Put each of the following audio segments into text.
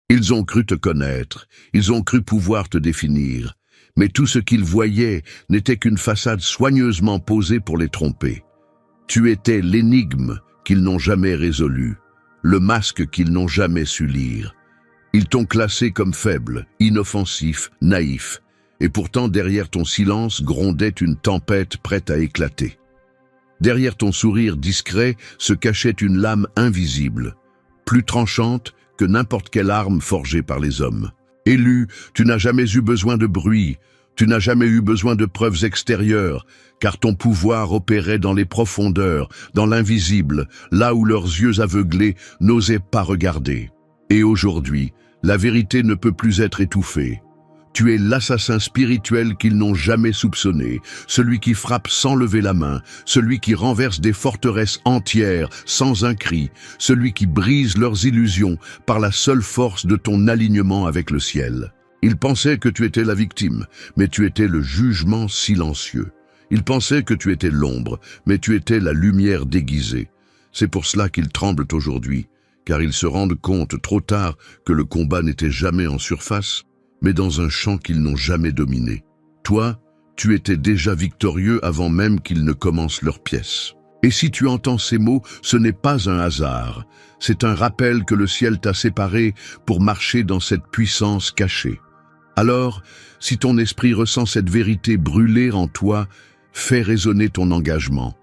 Ils ont cru te connaître, ils ont cru pouvoir te définir, mais tout ce qu'ils voyaient n'était qu'une façade soigneusement posée pour les tromper. Tu étais l'énigme qu'ils n'ont jamais résolue, le masque qu'ils n'ont jamais su lire. Ils t'ont classé comme faible, inoffensif, naïf, et pourtant derrière ton silence grondait une tempête prête à éclater. Derrière ton sourire discret se cachait une lame invisible, plus tranchante que n'importe quelle arme forgée par les hommes. Élu, tu n'as jamais eu besoin de bruit, tu n'as jamais eu besoin de preuves extérieures, car ton pouvoir opérait dans les profondeurs, dans l'invisible, là où leurs yeux aveuglés n'osaient pas regarder. Et aujourd'hui, la vérité ne peut plus être étouffée. Tu es l'assassin spirituel qu'ils n'ont jamais soupçonné, celui qui frappe sans lever la main, celui qui renverse des forteresses entières sans un cri, celui qui brise leurs illusions par la seule force de ton alignement avec le ciel. Ils pensaient que tu étais la victime, mais tu étais le jugement silencieux. Ils pensaient que tu étais l'ombre, mais tu étais la lumière déguisée. C'est pour cela qu'ils tremblent aujourd'hui, car ils se rendent compte trop tard que le combat n'était jamais en surface, mais dans un champ qu'ils n'ont jamais dominé. Toi, tu étais déjà victorieux avant même qu'ils ne commencent leur pièce. Et si tu entends ces mots, ce n'est pas un hasard. C'est un rappel que le ciel t'a séparé pour marcher dans cette puissance cachée. Alors, si ton esprit ressent cette vérité brûler en toi, fais résonner ton engagement.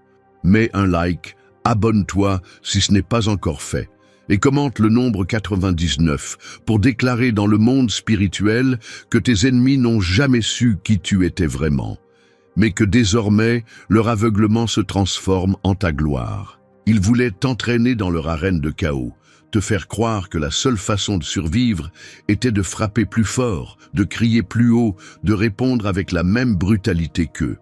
Mets un like, abonne-toi si ce n'est pas encore fait, et commente le nombre 99 pour déclarer dans le monde spirituel que tes ennemis n'ont jamais su qui tu étais vraiment, mais que désormais leur aveuglement se transforme en ta gloire. Ils voulaient t'entraîner dans leur arène de chaos, te faire croire que la seule façon de survivre était de frapper plus fort, de crier plus haut, de répondre avec la même brutalité qu'eux.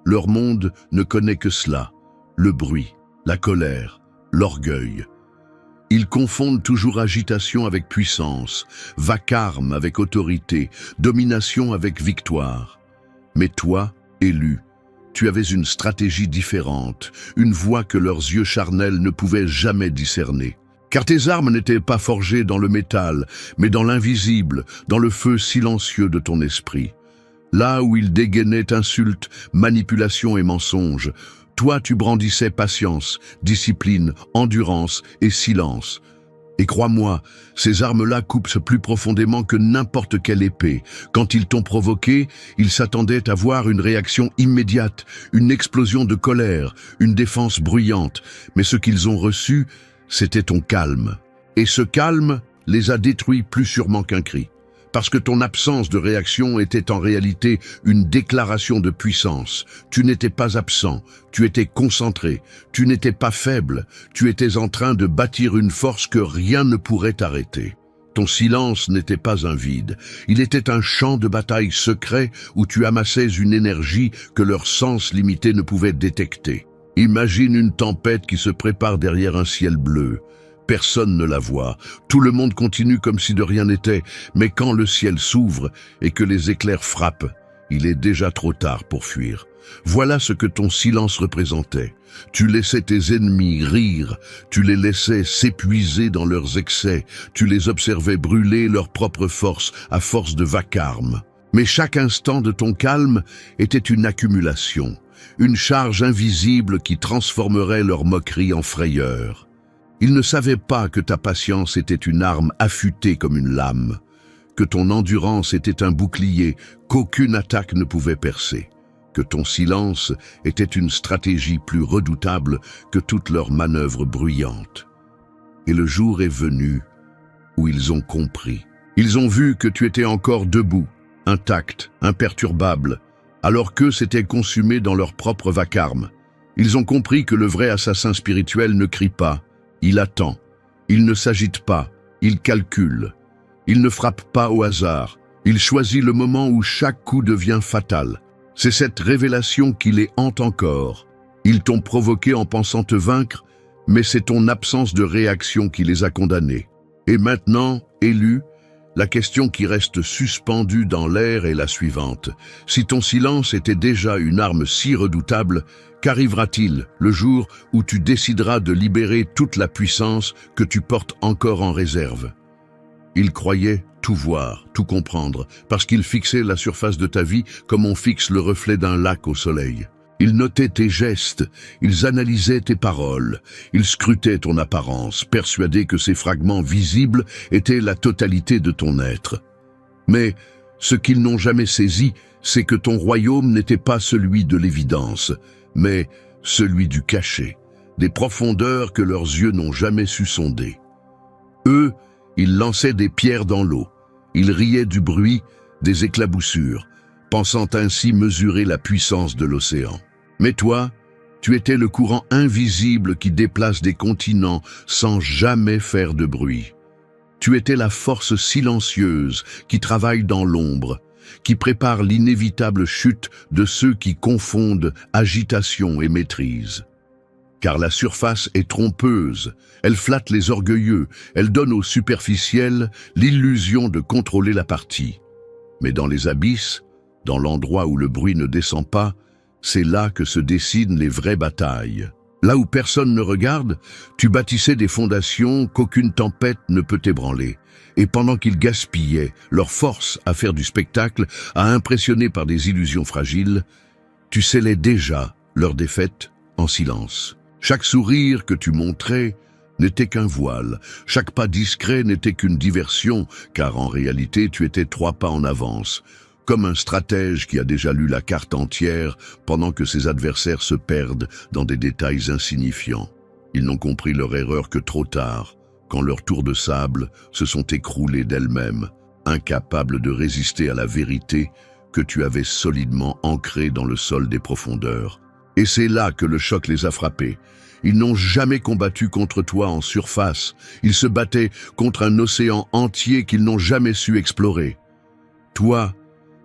Leur monde ne connaît que cela, le bruit, la colère, l'orgueil. Ils confondent toujours agitation avec puissance, vacarme avec autorité, domination avec victoire. Mais toi, élu, tu avais une stratégie différente, une voie que leurs yeux charnels ne pouvaient jamais discerner. Car tes armes n'étaient pas forgées dans le métal, mais dans l'invisible, dans le feu silencieux de ton esprit. Là où ils dégainaient insultes, manipulations et mensonges, toi tu brandissais patience, discipline, endurance et silence. Et crois-moi, ces armes-là coupent plus profondément que n'importe quelle épée. Quand ils t'ont provoqué, ils s'attendaient à voir une réaction immédiate, une explosion de colère, une défense bruyante. Mais ce qu'ils ont reçu, c'était ton calme. Et ce calme les a détruits plus sûrement qu'un cri. Parce que ton absence de réaction était en réalité une déclaration de puissance. Tu n'étais pas absent, tu étais concentré, tu n'étais pas faible, tu étais en train de bâtir une force que rien ne pourrait arrêter. Ton silence n'était pas un vide, il était un champ de bataille secret où tu amassais une énergie que leurs sens limités ne pouvaient détecter. Imagine une tempête qui se prépare derrière un ciel bleu. Personne ne la voit, tout le monde continue comme si de rien n'était, mais quand le ciel s'ouvre et que les éclairs frappent, il est déjà trop tard pour fuir. Voilà ce que ton silence représentait. Tu laissais tes ennemis rire, tu les laissais s'épuiser dans leurs excès, tu les observais brûler leur propre force à force de vacarme. Mais chaque instant de ton calme était une accumulation, une charge invisible qui transformerait leur moquerie en frayeur. Ils ne savaient pas que ta patience était une arme affûtée comme une lame, que ton endurance était un bouclier qu'aucune attaque ne pouvait percer, que ton silence était une stratégie plus redoutable que toutes leurs manœuvres bruyantes. Et le jour est venu où ils ont compris. Ils ont vu que tu étais encore debout, intact, imperturbable, alors qu'eux s'étaient consumés dans leur propre vacarme. Ils ont compris que le vrai assassin spirituel ne crie pas. Il attend, il ne s'agite pas, il calcule, il ne frappe pas au hasard, il choisit le moment où chaque coup devient fatal. C'est cette révélation qui les hante encore. Ils t'ont provoqué en pensant te vaincre, mais c'est ton absence de réaction qui les a condamnés. Et maintenant, élu, la question qui reste suspendue dans l'air est la suivante. Si ton silence était déjà une arme si redoutable, qu'arrivera-t-il le jour où tu décideras de libérer toute la puissance que tu portes encore en réserve? Ils croyaient tout voir, tout comprendre, parce qu'ils fixaient la surface de ta vie comme on fixe le reflet d'un lac au soleil. Ils notaient tes gestes, ils analysaient tes paroles, ils scrutaient ton apparence, persuadés que ces fragments visibles étaient la totalité de ton être. Mais ce qu'ils n'ont jamais saisi, c'est que ton royaume n'était pas celui de l'évidence, mais celui du cachet, des profondeurs que leurs yeux n'ont jamais su sonder. Eux, ils lançaient des pierres dans l'eau, ils riaient du bruit, des éclaboussures, pensant ainsi mesurer la puissance de l'océan. Mais toi, tu étais le courant invisible qui déplace des continents sans jamais faire de bruit. Tu étais la force silencieuse qui travaille dans l'ombre, qui prépare l'inévitable chute de ceux qui confondent agitation et maîtrise. Car la surface est trompeuse, elle flatte les orgueilleux, elle donne aux superficiels l'illusion de contrôler la partie. Mais dans les abysses, dans l'endroit où le bruit ne descend pas, c'est là que se dessinent les vraies batailles. Là où personne ne regarde, tu bâtissais des fondations qu'aucune tempête ne peut ébranler. Et pendant qu'ils gaspillaient leur force à faire du spectacle, à impressionner par des illusions fragiles, tu scellais déjà leur défaite en silence. Chaque sourire que tu montrais n'était qu'un voile, chaque pas discret n'était qu'une diversion, car en réalité tu étais 3 pas en avance, comme un stratège qui a déjà lu la carte entière pendant que ses adversaires se perdent dans des détails insignifiants. Ils n'ont compris leur erreur que trop tard, quand leurs tours de sable se sont écroulés d'elles-mêmes, incapables de résister à la vérité que tu avais solidement ancrée dans le sol des profondeurs. Et c'est là que le choc les a frappés. Ils n'ont jamais combattu contre toi en surface, ils se battaient contre un océan entier qu'ils n'ont jamais su explorer. Toi,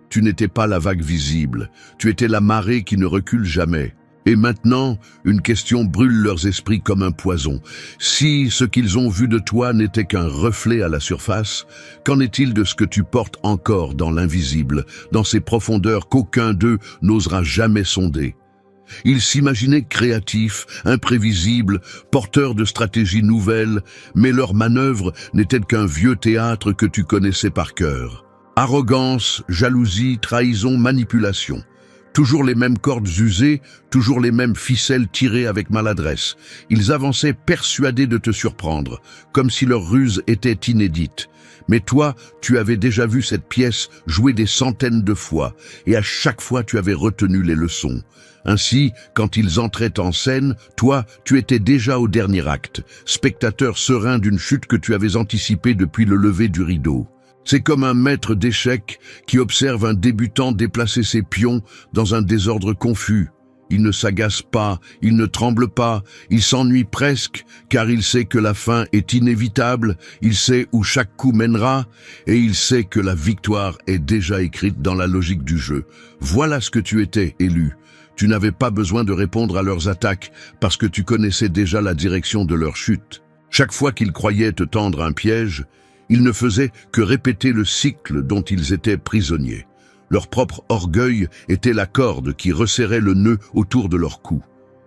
tu n'étais pas la vague visible, tu étais la marée qui ne recule jamais. Et maintenant, une question brûle leurs esprits comme un poison. Si ce qu'ils ont vu de toi n'était qu'un reflet à la surface, qu'en est-il de ce que tu portes encore dans l'invisible, dans ces profondeurs qu'aucun d'eux n'osera jamais sonder? Ils s'imaginaient créatifs, imprévisibles, porteurs de stratégies nouvelles, mais leurs manœuvres n'étaient qu'un vieux théâtre que tu connaissais par cœur. Arrogance, jalousie, trahison, manipulation. Toujours les mêmes cordes usées, toujours les mêmes ficelles tirées avec maladresse. Ils avançaient persuadés de te surprendre, comme si leur ruse était inédite. Mais toi, tu avais déjà vu cette pièce jouer des centaines de fois, et à chaque fois tu avais retenu les leçons. Ainsi, quand ils entraient en scène, toi, tu étais déjà au dernier acte, spectateur serein d'une chute que tu avais anticipée depuis le lever du rideau. C'est comme un maître d'échecs qui observe un débutant déplacer ses pions dans un désordre confus. Il ne s'agace pas, il ne tremble pas, il s'ennuie presque, car il sait que la fin est inévitable, il sait où chaque coup mènera, et il sait que la victoire est déjà écrite dans la logique du jeu. Voilà ce que tu étais, élu. Tu n'avais pas besoin de répondre à leurs attaques, parce que tu connaissais déjà la direction de leur chute. Chaque fois qu'ils croyaient te tendre un piège, ils ne faisaient que répéter le cycle dont ils étaient prisonniers. Leur propre orgueil était la corde qui resserrait le nœud autour de leur cou.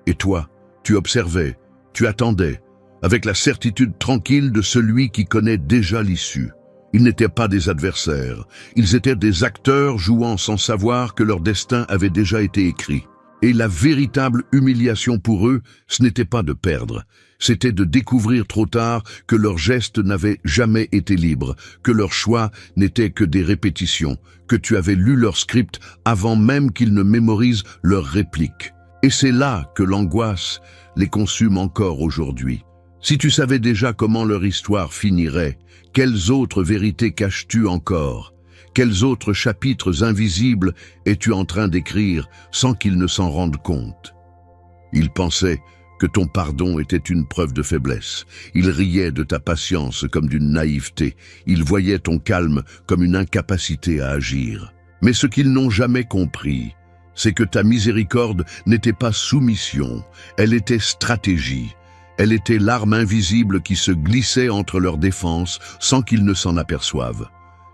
Et toi, tu observais, tu attendais, avec la certitude tranquille de celui qui connaît déjà l'issue. Ils n'étaient pas des adversaires, ils étaient des acteurs jouant sans savoir que leur destin avait déjà été écrit. Et la véritable humiliation pour eux, ce n'était pas de perdre, c'était de découvrir trop tard que leurs gestes n'avaient jamais été libres, que leurs choix n'étaient que des répétitions, que tu avais lu leur script avant même qu'ils ne mémorisent leurs répliques. Et c'est là que l'angoisse les consume encore aujourd'hui. Si tu savais déjà comment leur histoire finirait, quelles autres vérités caches-tu encore ? Quels autres chapitres invisibles es-tu en train d'écrire sans qu'ils ne s'en rendent compte? Ils pensaient que ton pardon était une preuve de faiblesse. Ils riaient de ta patience comme d'une naïveté. Ils voyaient ton calme comme une incapacité à agir. Mais ce qu'ils n'ont jamais compris, c'est que ta miséricorde n'était pas soumission, elle était stratégie. Elle était l'arme invisible qui se glissait entre leurs défenses sans qu'ils ne s'en aperçoivent.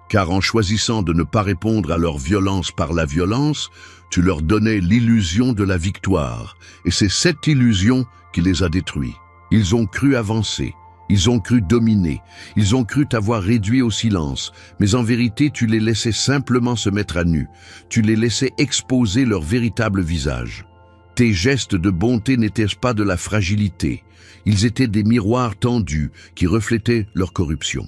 Car en choisissant de ne pas répondre à leur violence par la violence, tu leur donnais l'illusion de la victoire, et c'est cette illusion qui les a détruits. Ils ont cru avancer, Ils ont cru dominer, ils ont cru t'avoir réduit au silence, mais en vérité tu les laissais simplement se mettre à nu, tu les laissais exposer leur véritable visage. Tes gestes de bonté n'étaient pas de la fragilité, ils étaient des miroirs tendus qui reflétaient leur corruption.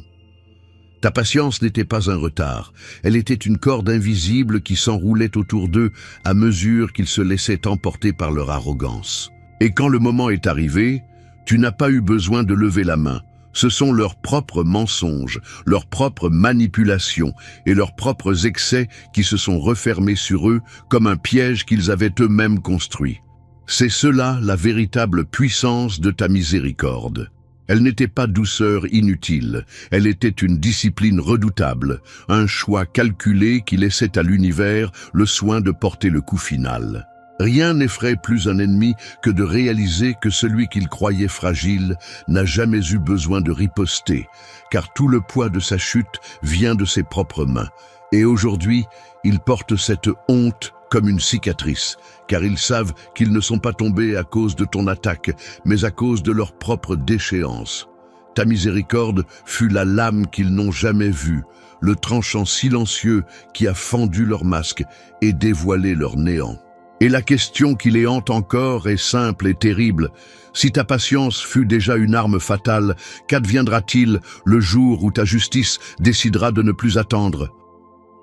Ta patience n'était pas un retard, elle était une corde invisible qui s'enroulait autour d'eux à mesure qu'ils se laissaient emporter par leur arrogance. Et quand le moment est arrivé, tu n'as pas eu besoin de lever la main. Ce sont leurs propres mensonges, leurs propres manipulations et leurs propres excès qui se sont refermés sur eux comme un piège qu'ils avaient eux-mêmes construit. C'est cela la véritable puissance de ta miséricorde. Elle n'était pas douceur inutile, elle était une discipline redoutable, un choix calculé qui laissait à l'univers le soin de porter le coup final. Rien n'effraie plus un ennemi que de réaliser que celui qu'il croyait fragile n'a jamais eu besoin de riposter, car tout le poids de sa chute vient de ses propres mains. Et aujourd'hui, ils portent cette honte comme une cicatrice, car ils savent qu'ils ne sont pas tombés à cause de ton attaque, mais à cause de leur propre déchéance. Ta miséricorde fut la lame qu'ils n'ont jamais vue, le tranchant silencieux qui a fendu leur masque et dévoilé leur néant. Et la question qui les hante encore est simple et terrible. Si ta patience fut déjà une arme fatale, qu'adviendra-t-il le jour où ta justice décidera de ne plus attendre ?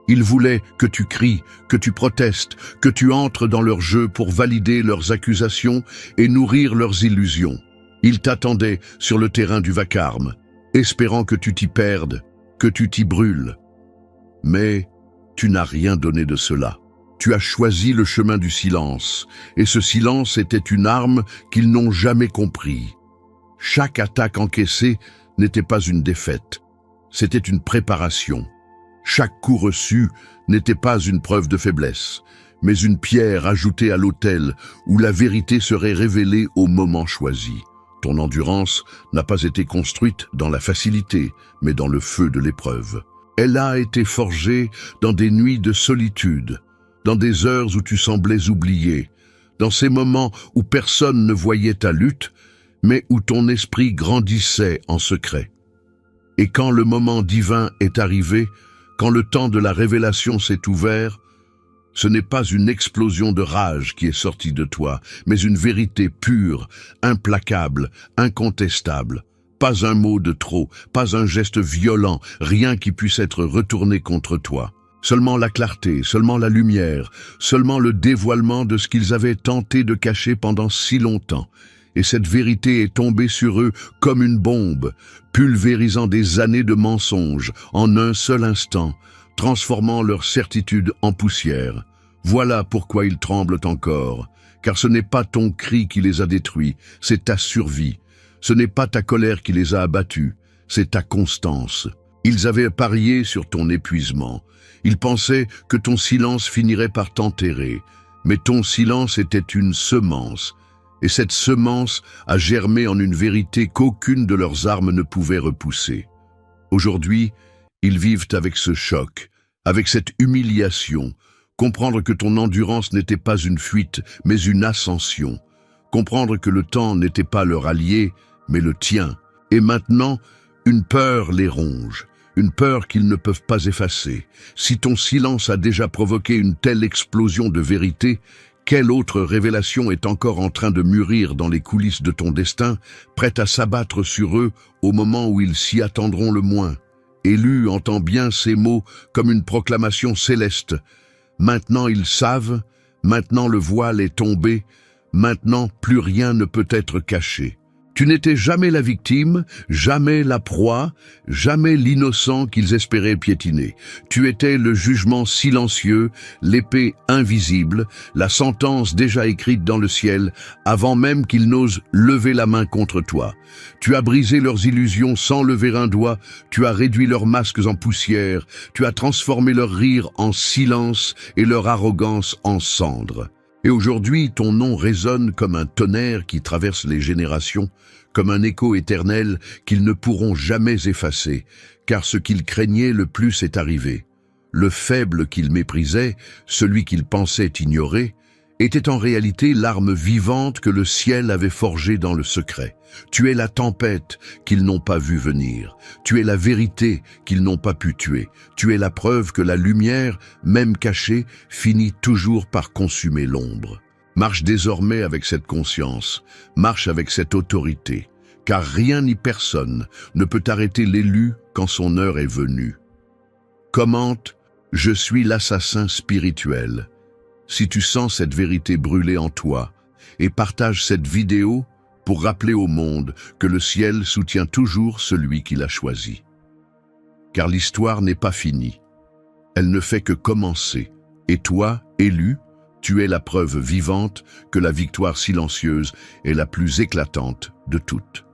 Ils voulaient que tu cries, que tu protestes, que tu entres dans leur jeu pour valider leurs accusations et nourrir leurs illusions. Ils t'attendaient sur le terrain du vacarme, espérant que tu t'y perdes, que tu t'y brûles. Mais tu n'as rien donné de cela. Tu as choisi le chemin du silence, et ce silence était une arme qu'ils n'ont jamais compris. Chaque attaque encaissée n'était pas une défaite, c'était une préparation. Chaque coup reçu n'était pas une preuve de faiblesse, mais une pierre ajoutée à l'autel où la vérité serait révélée au moment choisi. Ton endurance n'a pas été construite dans la facilité, mais dans le feu de l'épreuve. Elle a été forgée dans des nuits de solitude, dans des heures où tu semblais oublié, dans ces moments où personne ne voyait ta lutte, mais où ton esprit grandissait en secret. Et quand le moment divin est arrivé, quand le temps de la révélation s'est ouvert, ce n'est pas une explosion de rage qui est sortie de toi, mais une vérité pure, implacable, incontestable. Pas un mot de trop, pas un geste violent, rien qui puisse être retourné contre toi. Seulement la clarté, seulement la lumière, seulement le dévoilement de ce qu'ils avaient tenté de cacher pendant si longtemps. Et cette vérité est tombée sur eux comme une bombe, pulvérisant des années de mensonges en un seul instant, transformant leur certitude en poussière. Voilà pourquoi ils tremblent encore, car ce n'est pas ton cri qui les a détruits, c'est ta survie. Ce n'est pas ta colère qui les a abattus, c'est ta constance. Ils avaient parié sur ton épuisement. Ils pensaient que ton silence finirait par t'enterrer, mais ton silence était une semence, et cette semence a germé en une vérité qu'aucune de leurs armes ne pouvait repousser. Aujourd'hui, ils vivent avec ce choc, avec cette humiliation, comprendre que ton endurance n'était pas une fuite, mais une ascension, comprendre que le temps n'était pas leur allié, mais le tien. Et maintenant, une peur les ronge, une peur qu'ils ne peuvent pas effacer. Si ton silence a déjà provoqué une telle explosion de vérité, quelle autre révélation est encore en train de mûrir dans les coulisses de ton destin, prête à s'abattre sur eux au moment où ils s'y attendront le moins? Élu entend bien ces mots comme une proclamation céleste. Maintenant ils savent, maintenant le voile est tombé, maintenant plus rien ne peut être caché. Tu n'étais jamais la victime, jamais la proie, jamais l'innocent qu'ils espéraient piétiner. Tu étais le jugement silencieux, l'épée invisible, la sentence déjà écrite dans le ciel, avant même qu'ils n'osent lever la main contre toi. Tu as brisé leurs illusions sans lever un doigt, tu as réduit leurs masques en poussière, tu as transformé leur rire en silence et leur arrogance en cendre. Et aujourd'hui, ton nom résonne comme un tonnerre qui traverse les générations, comme un écho éternel qu'ils ne pourront jamais effacer, car ce qu'ils craignaient le plus est arrivé. Le faible qu'ils méprisaient, celui qu'ils pensaient ignorer, était en réalité l'arme vivante que le ciel avait forgée dans le secret. Tu es la tempête qu'ils n'ont pas vue venir. Tu es la vérité qu'ils n'ont pas pu tuer. Tu es la preuve que la lumière, même cachée, finit toujours par consumer l'ombre. Marche désormais avec cette conscience, marche avec cette autorité, car rien ni personne ne peut arrêter l'élu quand son heure est venue. Commente, je suis l'assassin spirituel. Si tu sens cette vérité brûler en toi, et partage cette vidéo pour rappeler au monde que le ciel soutient toujours celui qui l'a choisi. Car l'histoire n'est pas finie. Elle ne fait que commencer. Et toi, élu, tu es la preuve vivante que la victoire silencieuse est la plus éclatante de toutes.